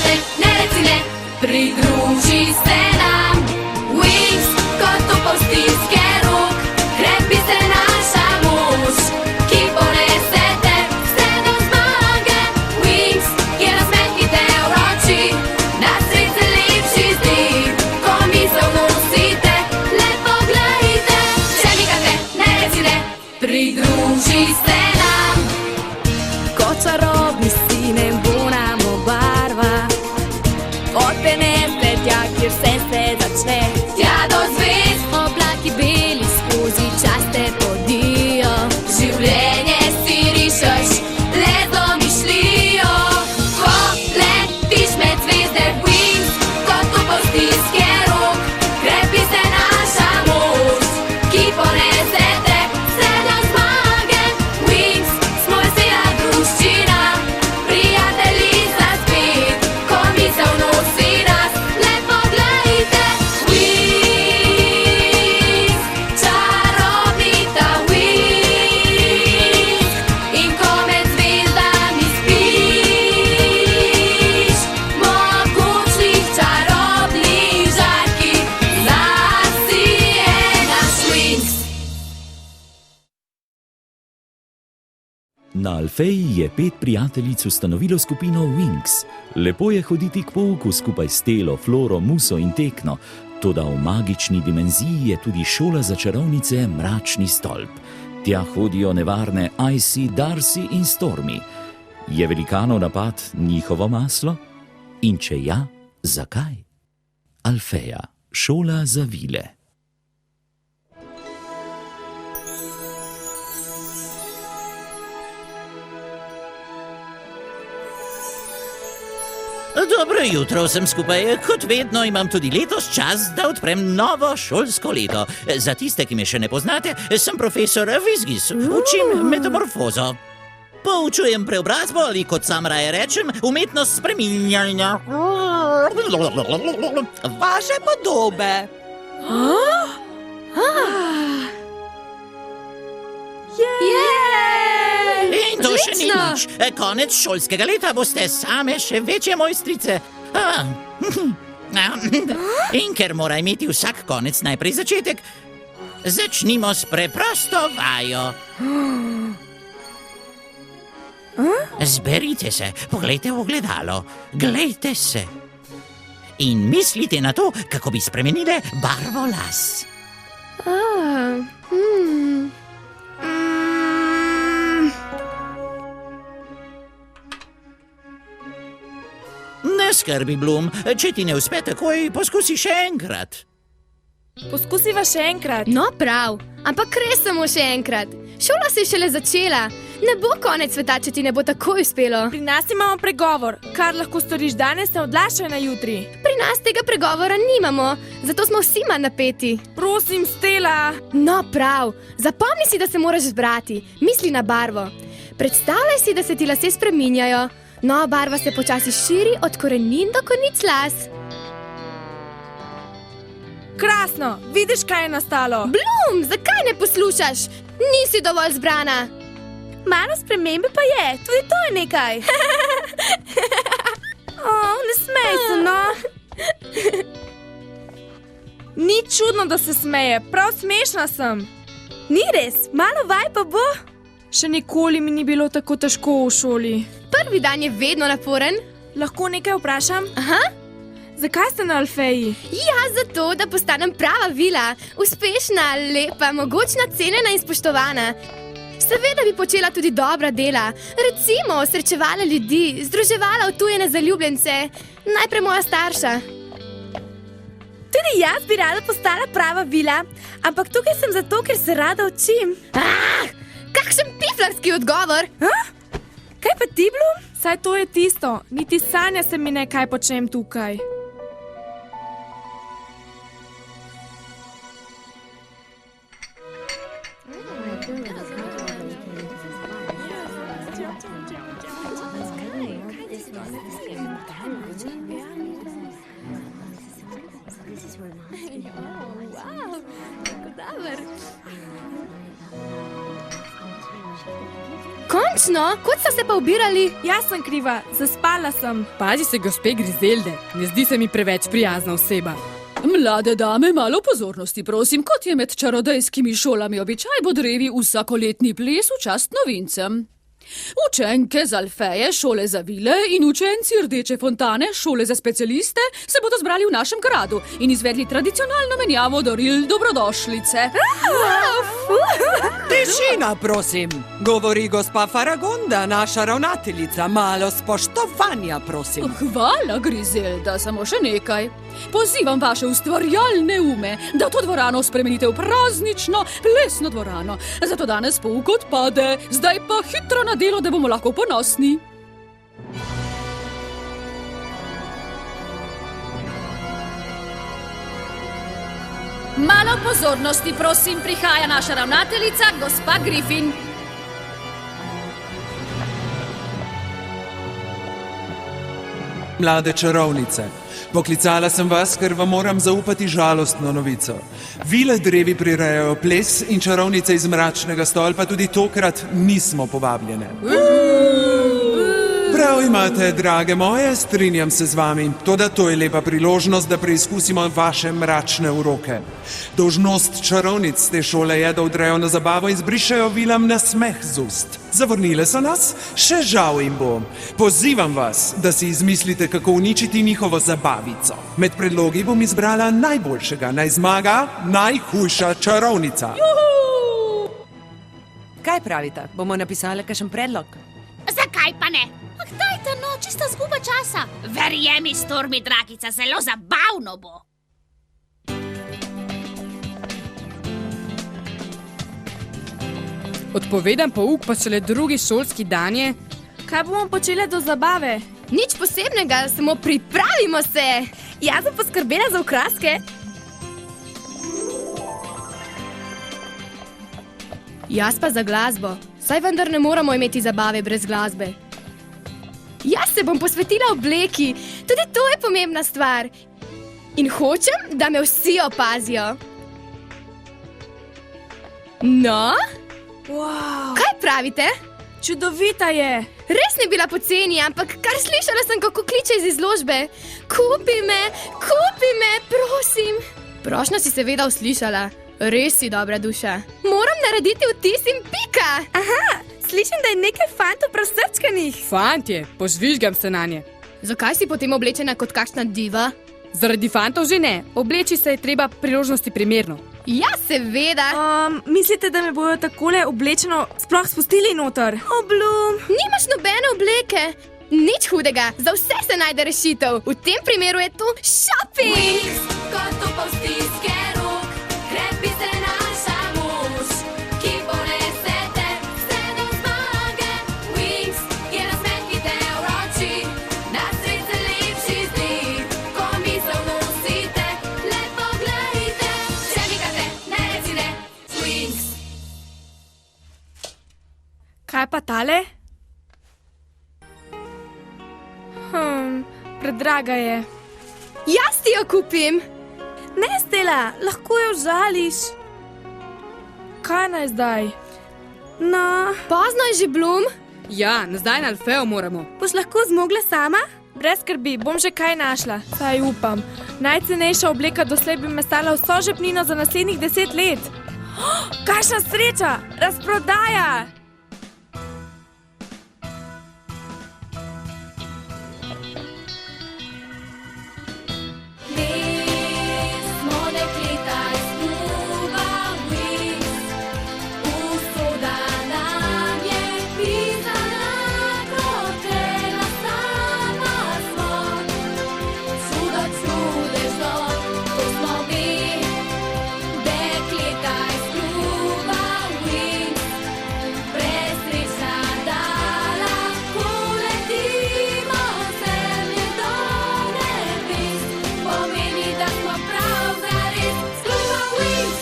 te, ne reci ne, pridruži se nam. Wings, kot topov stiske rok, krepi se naša moč, ki ponese te vse do zmage. Wings, je nasmeh, ki te vroči, na srce lepši zdi, ko misel nosite, le poglejte. Če mikate, ne reci ne, pridruži se nam. Kot čarobni sine bo nam obarva, odpenete tja, kjer vse se začne. Tja do zvezd, Oblaki beli skozi čas te podijo. življenje si rišeš, le z domišljijo. Ko letiš med zvezde, Wings, kot topov stiske rok, krepi se naša moč, ki ponese te vse do zmage. Wings, smo vesela druščina, prijatelji za spet, ko misel nosi nas, le poglejte. Wings, čarobni ta Wings, in ko med zvezdami spiš, mogočnih čarobnih žarki, zasije naš Wings. Na Alfeji je 5 prijateljic ustanovilo skupino Wings. Lepo je hoditi k pouku skupaj s Telo, Floro, Muso in Tekno, toda v magični dimenziji je tudi šola za čarovnice Mračni stolp. Tja hodijo nevarne Icy, Darcy in Stormy. Je velikanov napad njihovo maslo? In če ja, zakaj? Alfeja, šola za vile. Dobro jutro vsem skupaj. Kot vedno imam tudi letos čas, da odprem novo šolsko leto. Za tiste, ki me še ne poznate, sem profesor Vizgis. Učim metamorfozo. Poučujem preobrazbo ali, kot sam raje rečem, umetnost spreminjanja. Vaše podobe. In to še ni nič. Konec šolskega leta boste same še večje mojstrice. In ker mora imeti vsak konec najprej začetek, začnimo s preprosto vajo. Zberite se, poglejte v ogledalo, glejte se. In mislite na to, kako bi spremenile barvo las. Ne skrbi, Bloom, če ti ne uspe takoj, poskusi še enkrat. Poskusiva še enkrat. No prav, ampak res samo še enkrat. Šola se je šele začela. Ne bo konec sveta, če ti ne bo takoj uspelo. Pri nas imamo pregovor. Kar lahko storiš danes, ne odlašaj na jutri. Pri nas tega pregovora nimamo, zato smo vsi manj napeti. Prosim, Stela. No prav, zapomni si, da se moraš zbrati. Misli na barvo. Predstavljaj si, da se ti lasje spreminjajo. No, barva se počasi širi od korenin do konic las. Krasno, vidiš, kaj je nastalo? Bloom, zakaj ne poslušaš? Nisi dovolj zbrana. Malo spremembe pa je, tudi to je nekaj. Ne smej se, no. Ni čudno, da se smeje, prav smešna sem. Ni res, malo vaj pa bo. Še nikoli mi ni bilo tako težko v šoli. Prvi dan je vedno naporen. Lahko nekaj vprašam? Aha. Zakaj ste na Alfeji? Ja, zato, da postanem prava vila. Uspešna, lepa, mogočna, cenjena in spoštovana. Seveda bi počela tudi dobra dela. Recimo, srečevala ljudi, združevala utujene zaljubljence. Najprej moja starša. Tudi jaz bi rada postala prava vila, ampak tukaj sem zato, ker se rada učim. Kakšen piflarski odgovor! Kaj pa ti, Bloom? Saj to je tisto, niti sanja se mi ne, kaj počnem tukaj. Končno, kot so se pa ubirali? Jaz sem kriva, zaspala sem. Pazi se gospe Grizelde, ne zdi se mi preveč prijazna oseba. Mlade dame, malo pozornosti, prosim, kot je med čarodejskimi šolami običaj, bo drevi vsakoletni ples v čast novincem. Učenke z Alfeje, šole za vile in učenci Rdeče fontane, šole za specialiste, se bodo zbrali v našem gradu in izvedli tradicionalno menjavo daril dobrodošlice. Tišina, prosim, govori gospa Faragonda, naša ravnateljica. Malo spoštovanja, prosim. Hvala, Grizelda, samo še nekaj. Pozivam vaše ustvarjalne ume, da to dvorano spremenite v praznično, plesno dvorano. Zato danes pouk odpade, zdaj pa hitro na delo, da bomo lahko ponosni. Malo pozornosti, prosim, prihaja naša ravnateljica, gospa Griffin. Mlade čarovnice, poklicala sem vas, ker vam moram zaupati žalostno novico. Vile drevi prirejajo ples in čarovnice iz Mračnega stolpa tudi tokrat nismo povabljene. Prav imate, drage moje, strinjam se z vami, toda to je lepa priložnost, da preizkusimo vaše mračne uroke. Dolžnost čarovnic te šole je, da odrejo na zabavo in zbrišajo vilam na smeh z ust. Zavrnile so nas, še žal jim bo. Pozivam vas, da si izmislite, kako uničiti njihovo zabavico. Med predlogi bom izbrala najboljšega, naj zmaga najhujša čarovnica. Kaj pravite? Bomo napisali kakšen predlog? Zakaj pa ne? Dajte no, čista zguba časa. Verjemi, Stormi, dragica, zelo zabavno bo. Odpovedam pouk, pa šele drugi šolski dan je. Kaj bomo počeli do zabave? Nič posebnega, samo pripravimo se. Jaz bom poskrbela za okraske. Jaz pa za glasbo. Saj vendar ne moramo imeti zabave brez glasbe. Jaz se bom posvetila obleki, tudi to je pomembna stvar. In hočem, da me vsi opazijo. No? Wow, Kaj pravite? čudovita je. Res ne bila poceni, ampak kar slišala sem, kako kliče iz izložbe. Kupi me, prosim. Prošnjo si seveda uslišala. Res si dobra duša. Moram narediti vtis in pika. Aha, slišim, da je nekaj fantov prosrčkanih. Fantje, požvižgam se nanje. Zakaj si potem oblečena kot kakšna diva? Zaradi fantov že ne, obleči se je treba priložnosti primerno. Ja, seveda. Mislite, da me bojo takole oblečeno sploh spustili noter? Oblum. Nimaš nobene obleke. Nič hudega, za vse se najde rešitev. V tem primeru je tu shopping. Kot upal stiske rok, krepi se naša moč, ki ponese te vse do zmage. Wings je nasmeh, ki te vroči, na svet se lepši zdi, ko misel nosite. Le poglejte, če mikate, ne reci ne. Wings. Kaj pa tale? Predraga je. Jaz ti jo kupim. Ne, Stela, lahko jo žališ. Kaj naj zdaj? No, Pozno je že, Blum. Ja, nazaj na Alfeo moramo. boš lahko zmogla sama? Brez skrbi, bom že kaj našla. Saj upam. Najcenejša obleka doslej bi me stala vso žepnino za naslednjih 10 let. Kakšna sreča! Razprodaja! Smo dekleta iz kluba Wings, usoda nam je pisana, krotena sama smo. Čudo čudežno, to smo mi, dekleta iz kluba Wings, presrečna, da lahko letimo zemlje do nebes. Pomeni, da smo prav zares s kluba Wings.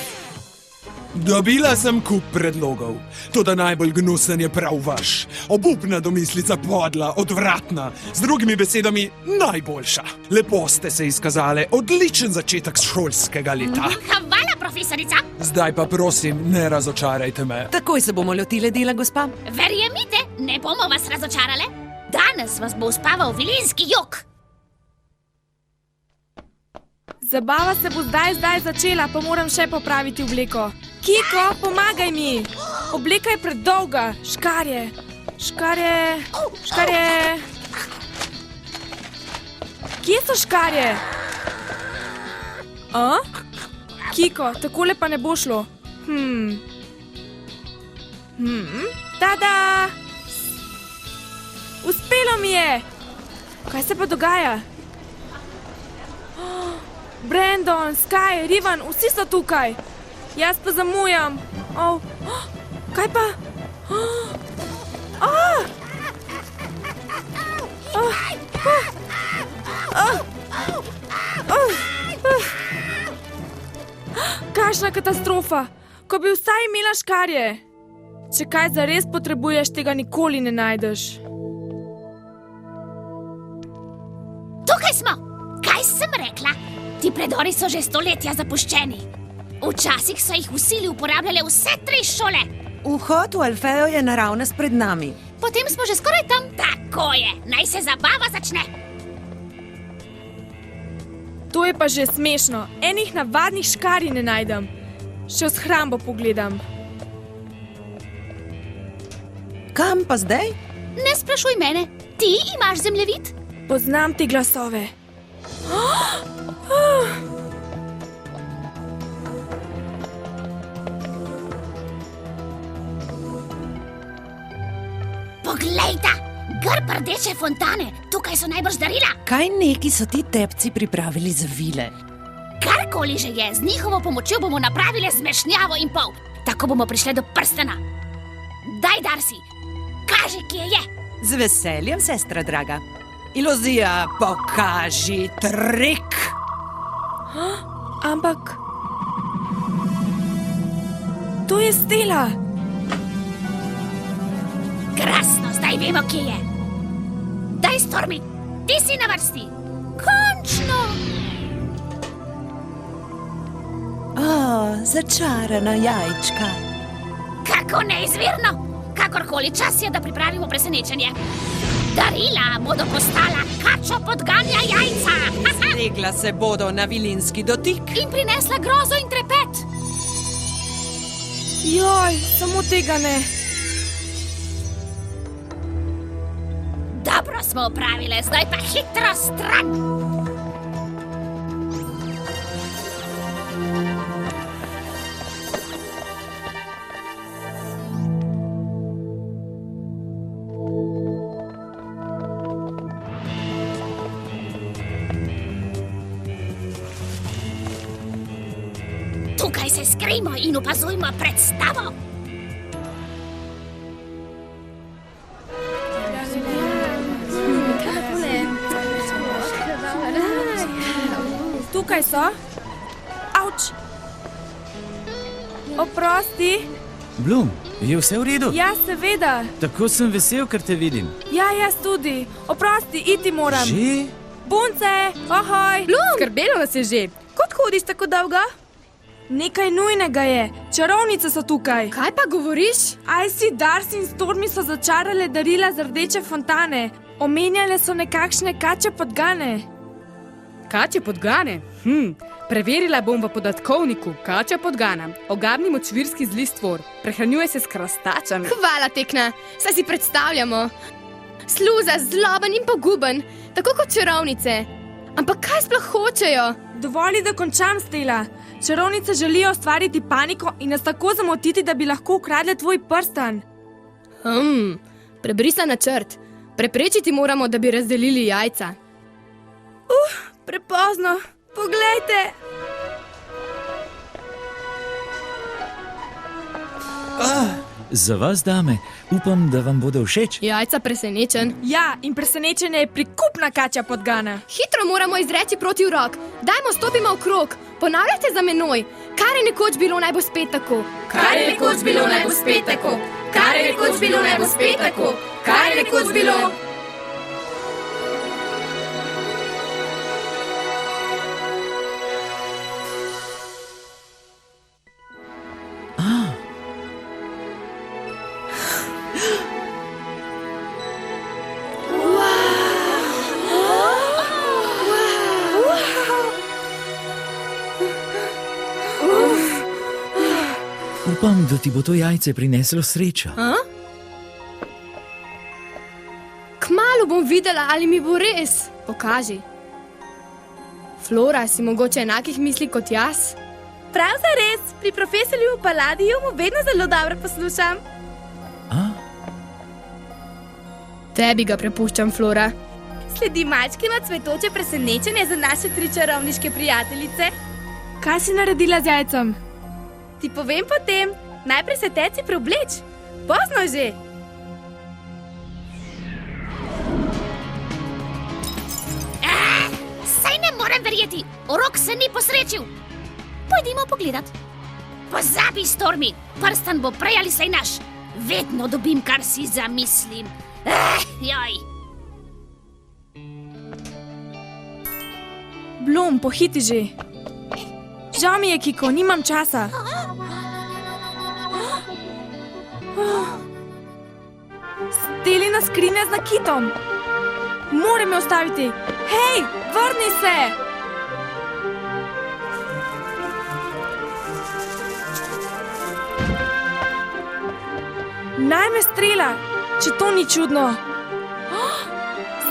Dobila sem kup predlogov, toda najbolj gnusen je prav vaš. Obupna domislica, podla, odvratna, z drugimi besedami najboljša. Lepo ste se izkazale, odličen začetek šolskega leta. Hvala, profesorica. Zdaj pa prosim, ne razočarajte me. Takoj se bomo lotile dela, gospa. Verjemite, ne bomo vas razočarale. Danes vas bo uspaval vilinski jok. Zabava se bo zdaj začela, pa moram še popraviti obleko. Kiko, pomagaj mi! Obleka je predolga. Škarje. Kje so škarje? A? Kiko, takole pa ne bo šlo. Tada! Uspelo mi je! Kaj se pa dogaja? Brandon, Sky, Rivan, vsi so tukaj. Jaz pa zamujam. Kaj pa? Kakšna katastrofa! Ko bi vsaj imela škarje. Če kaj zares potrebuješ, tega nikoli ne najdeš. Tukaj smo! Kaj sem rekla? Ti predori so že stoletja zapuščeni. Včasih so jih v sili uporabljale vse 3 šole. Vhod v Alfejo je naravnost pred nami. Potem smo že skoraj tam. Tako je, naj se zabava začne. To je pa že smešno. Enih navadnih škarij ne najdem. Še v shrambo pogledam. Kam pa zdaj? Ne sprašuj mene. Ti imaš zemljevid? Poznam te glasove. Poglejta, grb rdeče fontane. Tukaj so najbrž darila. Kaj neki so ti tepci pripravili za vile? Karkoli že je, z njihovo pomočjo bomo napravili zmešnjavo in pol. Tako bomo prišli do prstena. Daj, Darcy, kaži, kje je. Z veseljem, sestra draga. Iluzija, pokaži trik. Ampak... To je Stella. Krasno, zdaj vemo, kje je. Daj, Stormy, ti si na vrsti. Končno! Začarana jajčka. Kako neizvirno! Kakorkoli, čas je, da pripravimo presenečenje. Darila bodo postala kačo podganja jajca. Stegla se bodo na vilinski dotik. In prinesla grozo in trepet. Joj, samo tega ne. Dobro smo opravile, zdaj pa hitro stran. Tukaj se skrijmo in opazujmo predstavo. Tukaj so. Avč. Oprosti. Bloom, je vse v redu? Ja, seveda. Tako sem vesel, ker te vidim. Ja, jaz tudi. Oprosti, iti moram. Že? Bunce, ohoj. Bloom, skrbelo nas je že. Kot hodiš tako dolgo? Nekaj nujnega je. Čarovnice so tukaj. Kaj pa govoriš? Icy, Darcy in Stormy so začarale darila z rdeče fontane. Omenjale so nekakšne kače podgane. Kače podgane? Preverila bom v podatkovniku. Kača podgana. Ogabni močvirski zli stvor. Prehranjuje se s krastačami. Hvala, Tekna. Saj si predstavljamo. Sluza, zloben in poguben, tako kot čarovnice. Ampak kaj sploh hočejo? Dovoli, da končam, Stella. Čarovnice želijo ustvariti paniko in nas tako zamotiti, da bi lahko ukradle tvoj prstan. Prebrisa načrt. Preprečiti moramo, da bi razdelili jajca. Prepozno. Poglejte. Za vas, dame, upam, da vam bodo všeč. Jajca presenečen. Ja, in presenečenje je prikupna kača podgana. Hitro moramo izreči proti urok. Dajmo, stopimo v krog. Ponavljajte za menoj. Kar je nekoč bilo, naj bo spet tako. Kar je nekoč bilo, naj bo spet tako. Kar je nekoč bilo, naj bo spet tako. Kar je nekoč bilo. da ti bo to jajce prineslo srečo. Kmalu bom videla, ali mi bo res. Pokaži. Flora, si mogoče enakih misli kot jaz? Prav zares, pri profesorju v Paladiju mu vedno zelo dobro poslušam. Tebi ga prepuščam, Flora. Sledi malčkino cvetoče presenečenje za naše 3 čarovniške prijateljice. Kaj si naredila z jajcem? Ti povem potem, najprej se teci preobleč. Pozno že. Saj ne morem verjeti, rok se ni posrečil. Pojdimo pogledat. Pozabi, Stormi, prstan bo prej ali slej naš. Vedno dobim, kar si zamislim. Joj. Bloom, pohiti že. Žal mi je, Kiko, nimam časa. Stelina skrinja z nakitom. Moram jo ustaviti. Hej, vrni se! Naj me strela, če to ni čudno.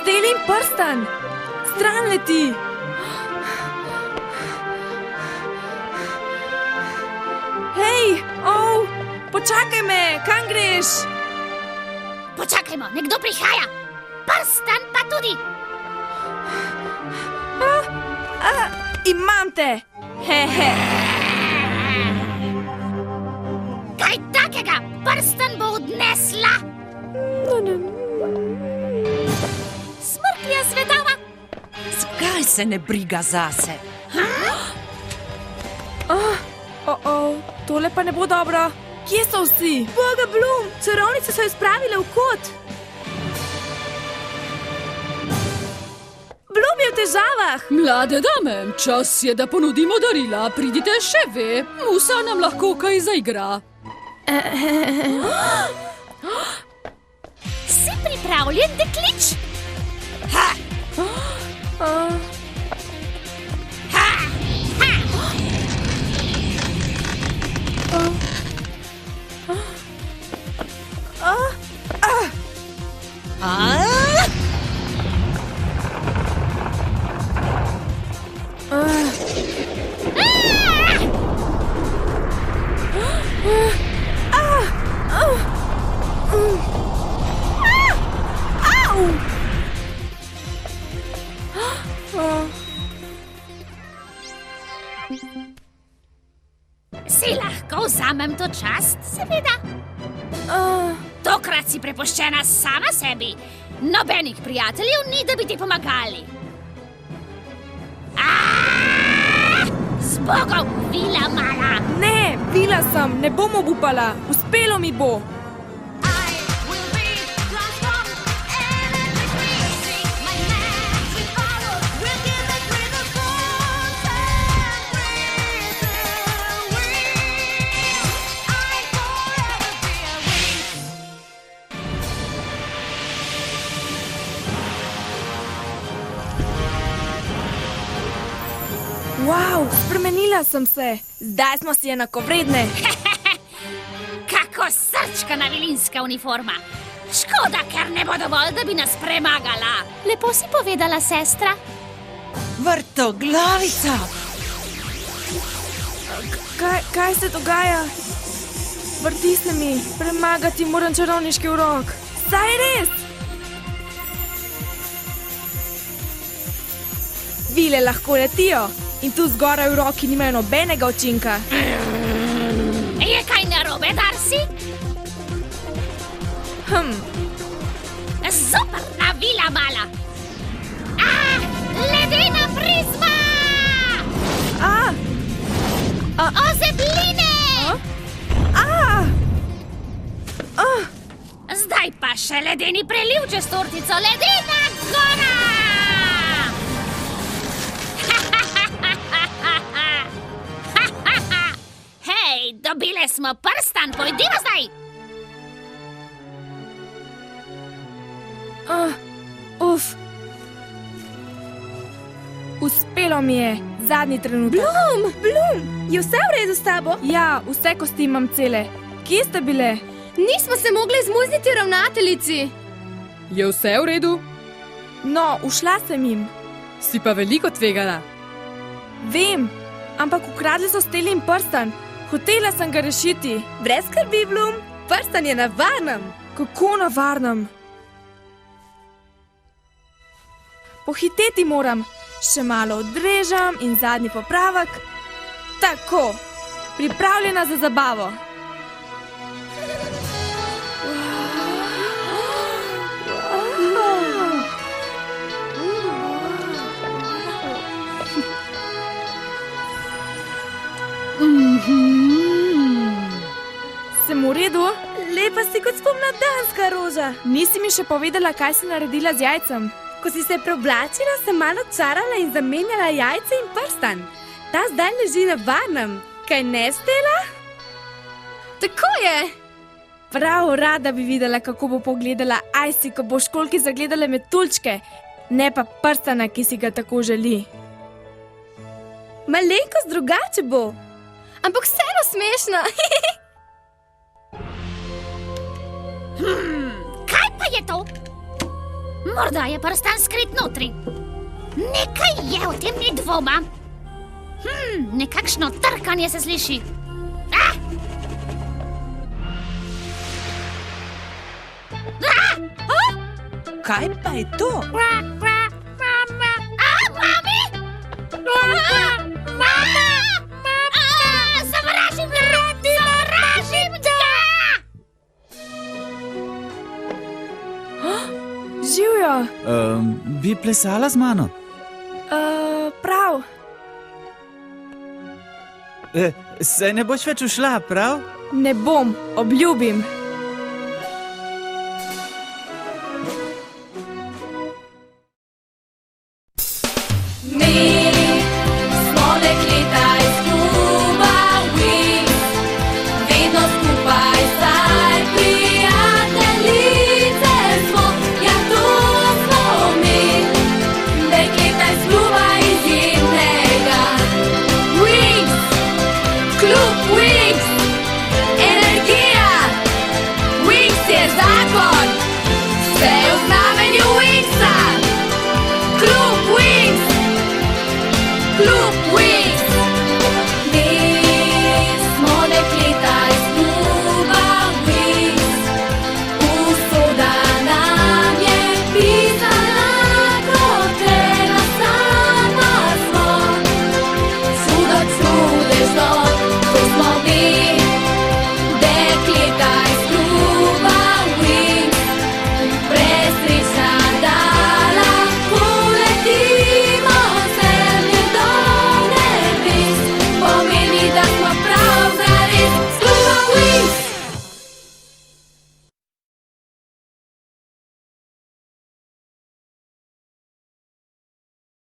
Stelin prstan! Stran leti! Hej, počakaj me, kam greš? Počakajmo, nekdo prihaja. Prstan pa tudi. Imam te! Hehe. Kaj takega? Prstan bo odnesla. Smrtlja svetova. Zakaj se ne briga zase? Tole pa ne bo dobro. Kje so vsi? Boga, Bloom, čarovnice so jo spravile v kot. Bloom je v težavah. Mlade dame, čas je, da ponudimo darila. Pridite še ve, Musa nam lahko kaj zaigra. Si pripravljen, deklič? Si lahko vzamem to čast, seveda. Tokrat si prepuščena sama sebi. Nobenih prijateljev ni, da bi ti pomagali. Zbogom, vila mala. Ne, vila sem, ne bom obupala. Uspelo mi bo. Wow, spremenila sem se. Zdaj smo si enakovredne. Kako srčkana vilinska uniforma. Škoda, ker ne bo dovolj, da bi nas premagala. Lepo si povedala, sestra. Vrtoglavica! Kaj se dogaja? Vrti se mi, premagati moram čarovniški urok. Saj res! Vile lahko letijo in tu zgoraj v roki nimajo nobenega učinka. Je kaj narobe, Darcy? Zoprna vila mala. Ledena prizma! Ozebline! Zdaj pa še ledeni preliv čez tortico. Ledena gora! Hej, dobile smo prstan, pojdimo zdaj! Uspelo mi je, zadnji trenutek. Bloom, je vse v redu s tabo? Ja, vse kosti imam cele. kje ste bile? Nismo se mogli zmuzniti ravnateljici. Je vse v redu? No, ušla sem jim. Si pa veliko tvegala. Vem, ampak ukradli so Stelin prstan. Hotela sem ga rešiti. Brez skrbi, Blum, prstan je na varnem. Kako na varnem? Pohiteti moram. Še malo odrežem in zadnji popravek. Tako, pripravljena za zabavo. Sem v redu? Lepa si kot spomladanska roža. Nisi mi še povedala, kaj si naredila z jajcem. Ko si se preoblačila, sem malo čarala in zamenjala jajce in prstan. Ta zdaj leži na varnem. Kaj ne, Stela? Tako je. Prav rada bi videla, kako bo pogledala Ajsi, ko bo v školki zagledala metuljčke, ne pa prstana, ki si ga tako želi. Malenkost drugače bo. Ampak vseeno smešno. Kaj pa je to? Morda je prstan skrit notri. Nekaj je, o tem ni dvoma. Nekakšno trkanje se sliši. Kaj pa je to? Mami! Zavražim ga! Zavražim ga! Živjo! Bi plesala z mano? Prav. Saj ne boš več ušla, prav? Ne bom, obljubim. Dekleta